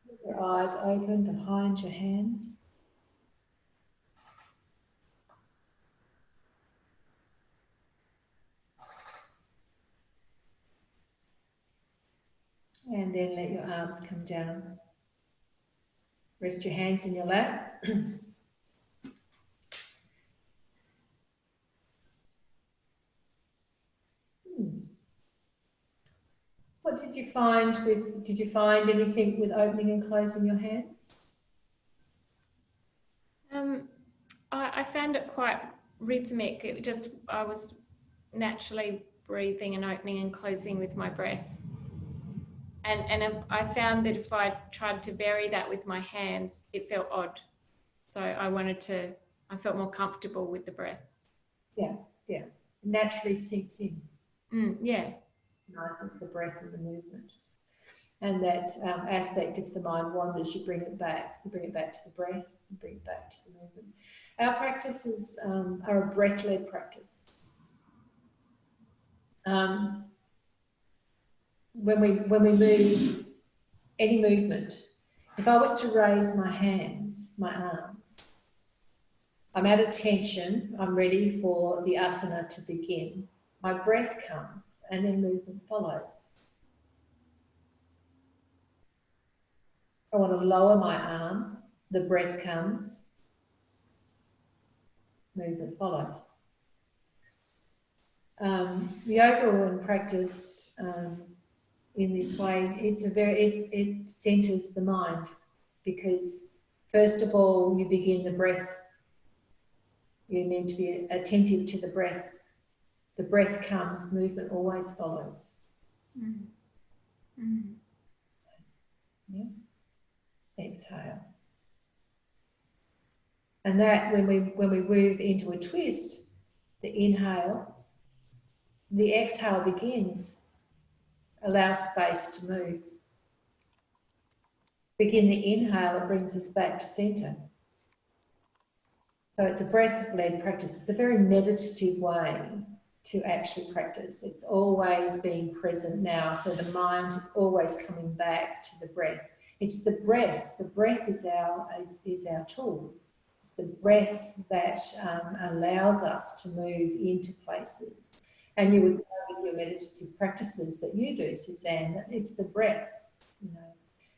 With your eyes open behind your hands. And then let your arms come down. Rest your hands in your lap. What did you find anything with opening and closing your hands? I found it quite rhythmic. I was naturally breathing and opening and closing with my breath. And I found that if I tried to vary that with my hands, it felt odd. So I felt more comfortable with the breath. Yeah. It naturally sinks in. Yeah. Nices the breath and the movement. And that aspect, if the mind wanders, you bring it back. You bring it back to the breath, you bring it back to the movement. Our practices are a breath-led practice. When we move, any movement, if I was to raise my hands, my arms, I'm at attention, I'm ready for the asana to begin. My breath comes and then movement follows. I want to lower my arm, the breath comes, movement follows. Yoga, when practiced in this way, it centers the mind, because first of all you begin the breath. You need to be attentive to the breath. The breath comes, movement always follows. Yeah. Exhale. And that when we move into a twist, the inhale, the exhale begins. Allow space to move. Begin the inhale, it brings us back to centre. So it's a breath-led practice. It's a very meditative way to actually practice. It's always being present now. So the mind is always coming back to the breath. It's the breath. The breath is our tool. It's the breath that allows us to move into places. And you would know with your meditative practices that you do, Suzanne, that it's the breath, you know.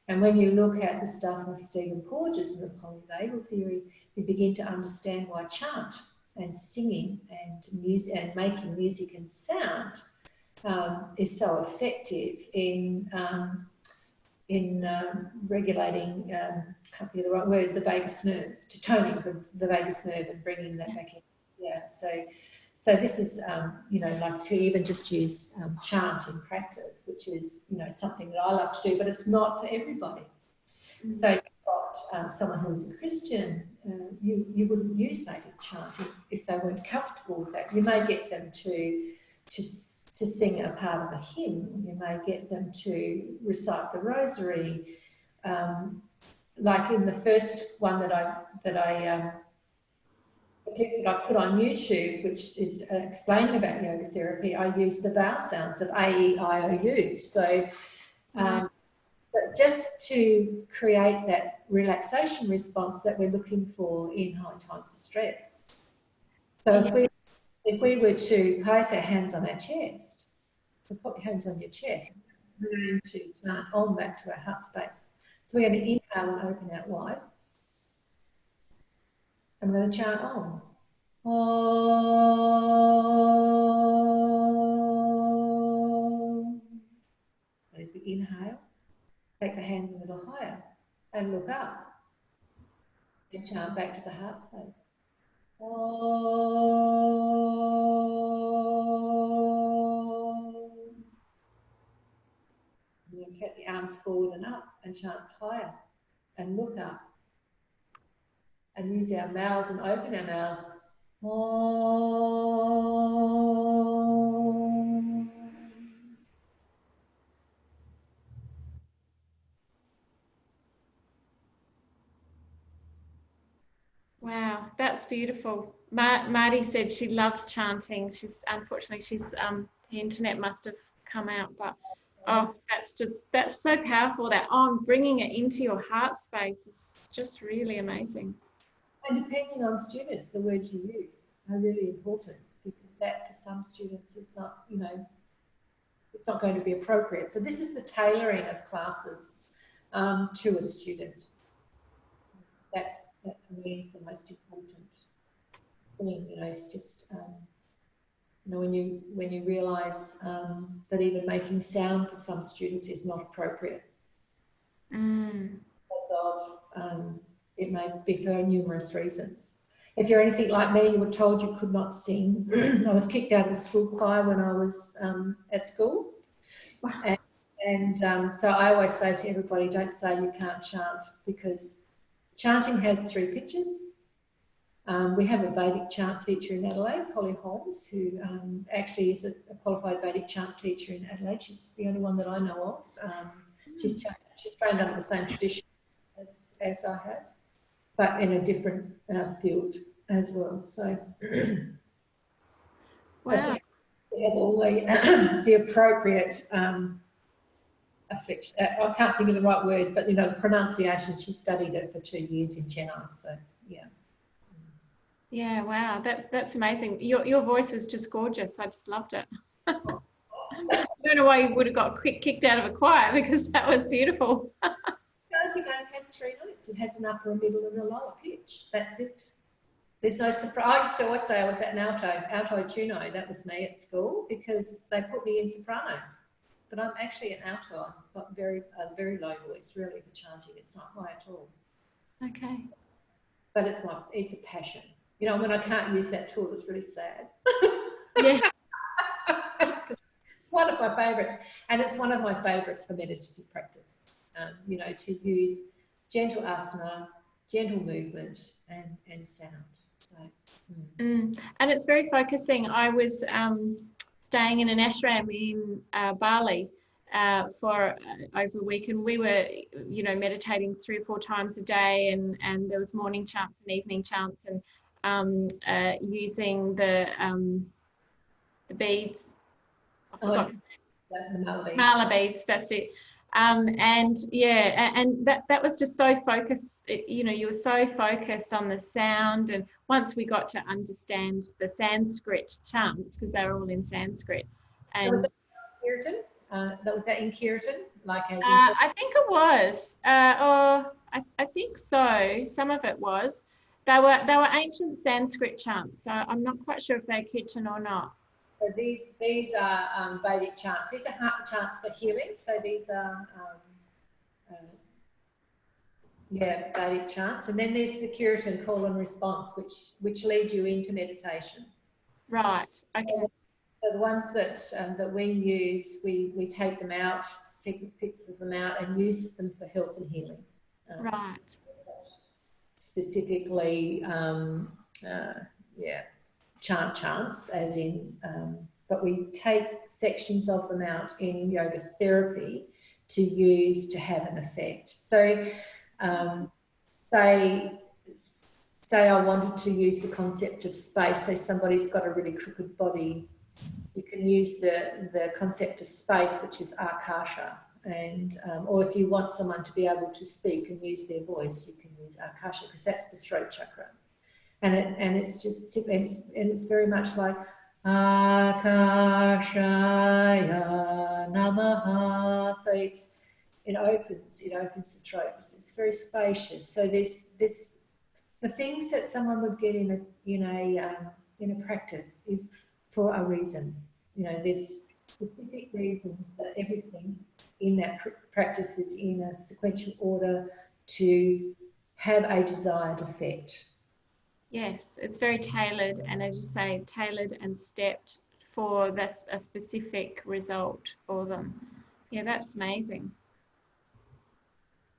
And when you look at the stuff of Stephen Porges and the polyvagal theory, you begin to understand why chant and singing and music and making music and sound is so effective in regulating, can't think of the right word, the vagus nerve, to toning the vagus nerve and bringing that back in. Yeah, so this is, you know, like to even just use chant in practice, which is, you know, something that I love to do, but it's not for everybody. So you've got someone who is a Christian, you wouldn't use native chanting if they weren't comfortable with that. You may get them to sing a part of a hymn. You may get them to recite the rosary. Like in the first one that I the clip that I put on YouTube, which is explaining about yoga therapy, I use the vowel sounds of A, E, I, O, U. So but just to create that relaxation response that we're looking for in high times of stress. So if we were to place our hands on our chest, so put your hands on your chest, we're going to chant on back to our heart space. So we're going to inhale and open out wide. And we're going to chant on. Om. And as we inhale, take the hands a little higher and look up. And chant back to the heart space. Om. And then take the arms forward and up and chant higher and look up. And use our mouths and open our mouths. Om. Wow, that's beautiful. Marty said she loves chanting. Unfortunately the internet must have come out, but oh, that's so powerful. That bringing it into your heart space is just really amazing. And depending on students, the words you use are really important, because that for some students is not, it's not going to be appropriate. So this is the tailoring of classes to a student. That for me is the most important thing. It's just when you realise that even making sound for some students is not appropriate because of it may be for numerous reasons. If you're anything like me, you were told you could not sing. I was kicked out of the school choir when I was at school. Wow. And so I always say to everybody, don't say you can't chant, because chanting has 3 pitches. We have a Vedic chant teacher in Adelaide, Polly Holmes, who actually is a qualified Vedic chant teacher in Adelaide. She's the only one that I know of. She's trained under the same tradition as I have, but in a different field as well. So Wow. she has all the appropriate affliction. I can't think of the right word, but the pronunciation. She studied it for 2 years in Chennai. So yeah. Yeah, wow, that's amazing. Your voice was just gorgeous. I just loved it. I don't know why you would have got kicked out of a choir, because that was beautiful. Chanting only has 3 notes. It has an upper, a middle, and a lower pitch. That's it. There's no surprise. I used to always say I was at an alto tuno. That was me at school, because they put me in soprano. But I'm actually an alto. I've got very low voice, really, for chanting. It's not high at all. Okay. But it's a passion. When I can't use that tool, it's really sad. Yeah. One of my favourites, and it's one of my favourites for meditative practice. To use gentle asana, gentle movement, and sound. So. And it's very focusing. I was staying in an ashram in Bali for over a week, and we were, meditating 3 or 4 times a day, and there was morning chants and evening chants, and using the beads. I forgot. The Mala beads, that's it. And that was just so focused. You were so focused on the sound, and once we got to understand the Sanskrit chants, because they were all in Sanskrit. And was that Kirtan? Was that in Kirtan? I think it was. I think so. Some of it was. They were ancient Sanskrit chants, so I'm not quite sure if they're Kirtan or not. So these are Vedic chants. These are heart chants for healing. So these are Vedic chants. And then there's the Kirtan call and response, which lead you into meditation. Right. Okay. So the ones that we use, we take them out, take bits of them out, and use them for health and healing. Right. Specifically, chants, as in, but we take sections of them out in yoga therapy to use to have an effect. So, say say I wanted to use the concept of space, say somebody's got a really crooked body, you can use the concept of space, which is akasha. And or if you want someone to be able to speak and use their voice, you can use akasha, because that's the throat chakra. And it's just, and it's very much like akashaya namaha. So it opens the throat. It's very spacious. So there's this, the things that someone would get in a practice is for a reason. You know, there's specific reasons that everything in that practice is in a sequential order to have a desired effect. Yes, it's very tailored, and as you say, tailored and stepped for this a specific result for them. Yeah, that's amazing.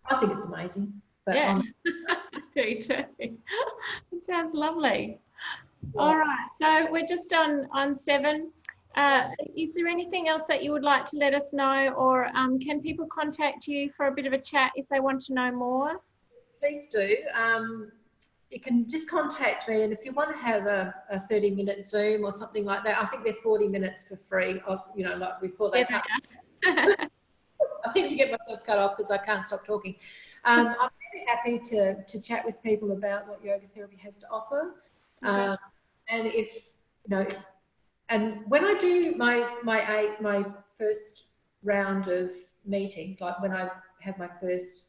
I think it's amazing. But yeah, I do too. It sounds lovely. Yeah. All right, so we're just on 7. Is there anything else that you would like to let us know, or can people contact you for a bit of a chat if they want to know more? Please do. You can just contact me, and if you want to have a 30-minute Zoom or something like that, I think they're 40 minutes for free, like before they cut. I seem to get myself cut off because I can't stop talking. I'm really happy to chat with people about what yoga therapy has to offer. Okay. And if, and when I do my first round of meetings, like when I have my first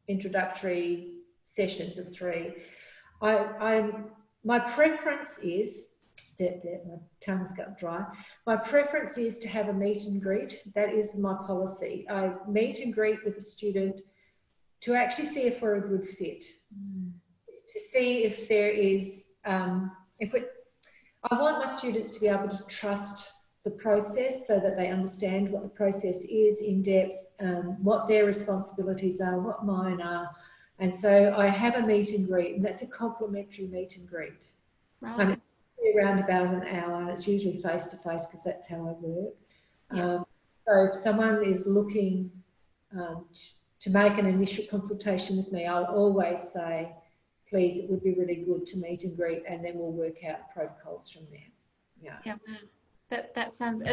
introductory sessions of 3, my preference is that my tongue's got dry. My preference is to have a meet and greet. That is my policy. I meet and greet with a student to actually see if we're a good fit, to see if there is, I want my students to be able to trust the process so that they understand what the process is in depth, what their responsibilities are, what mine are. And so I have a meet and greet, and that's a complimentary meet and greet. Right. And it's around about an hour, and it's usually face-to-face because that's how I work. Yeah. So if someone is looking to make an initial consultation with me, I'll always say, please, it would be really good to meet and greet, and then we'll work out protocols from there. Yeah. Yeah. That sounds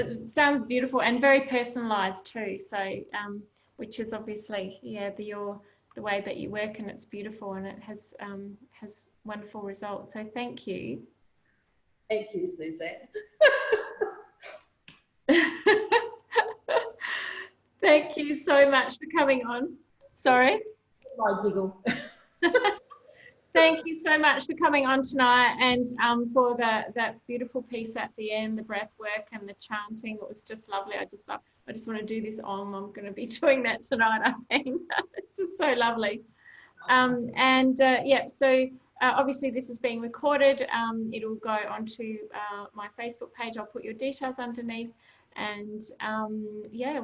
beautiful and very personalised too. So, which is obviously, the way that you work, and it's beautiful, and it has wonderful results. So thank you. Thank you, Suzette. Thank you so much for coming on. Sorry. My giggle. Thank you so much for coming on tonight, and for that beautiful piece at the end, the breath work and the chanting. It was just lovely. I just want to do this I'm going to be doing that tonight, I think. It's just so lovely. So obviously this is being recorded. It'll go onto my Facebook page. I'll put your details underneath. And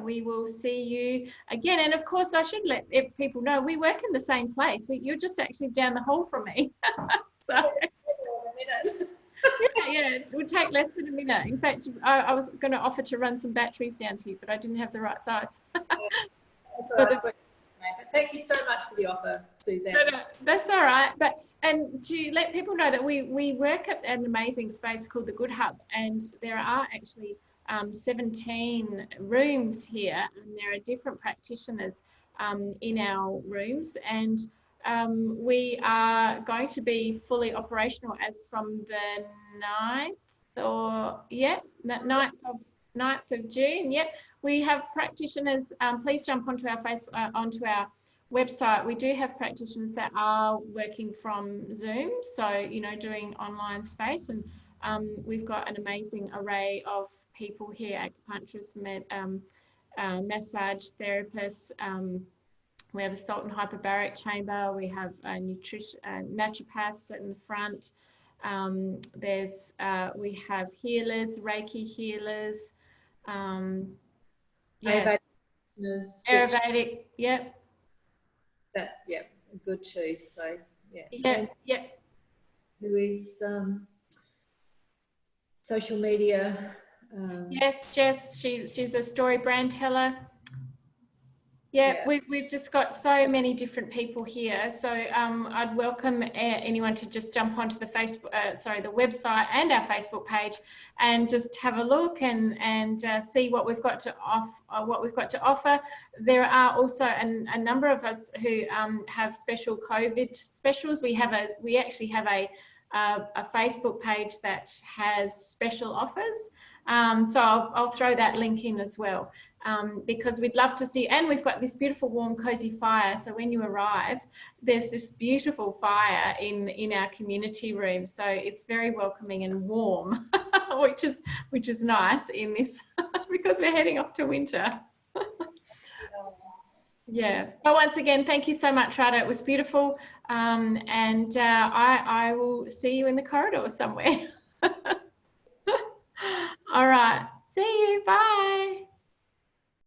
we will see you again. And of course, I should let people know we work in the same place. You're just actually down the hall from me. So it would take less than a minute. In fact, I was going to offer to run some batteries down to you, but I didn't have the right size. That's all right. But thank you so much for the offer, Suzanne. No, that's all right. And to let people know that we work at an amazing space called the Good Hub, and there are actually 17 rooms here, and there are different practitioners in our rooms, and we are going to be fully operational as from the 9th of June. We have practitioners. Please jump onto our onto our website. We do have practitioners that are working from Zoom, so doing online space, and we've got an amazing array of people here, acupuncturists, massage therapists. We have a salt and hyperbaric chamber. We have naturopaths in the front. We have healers, Reiki healers. Ayurvedic, yep. Good too. So yep. Who is social media? Yes, Jess. She's a story brand teller. Yeah, we've just got so many different people here. So I'd welcome anyone to just jump onto the Facebook, the website and our Facebook page, and just have a look and see what we've got to offer. There are also a number of us who have special COVID specials. We actually have a Facebook page that has special offers. So I'll throw that link in as well. Because we'd love to see, and we've got this beautiful warm cozy fire, so when you arrive there's this beautiful fire in our community room, so it's very welcoming and warm which is nice in this because we're heading off to winter. Yeah, but once again, thank you so much, Radha. It was beautiful, and I will see you in the corridor somewhere. All right, see you, bye.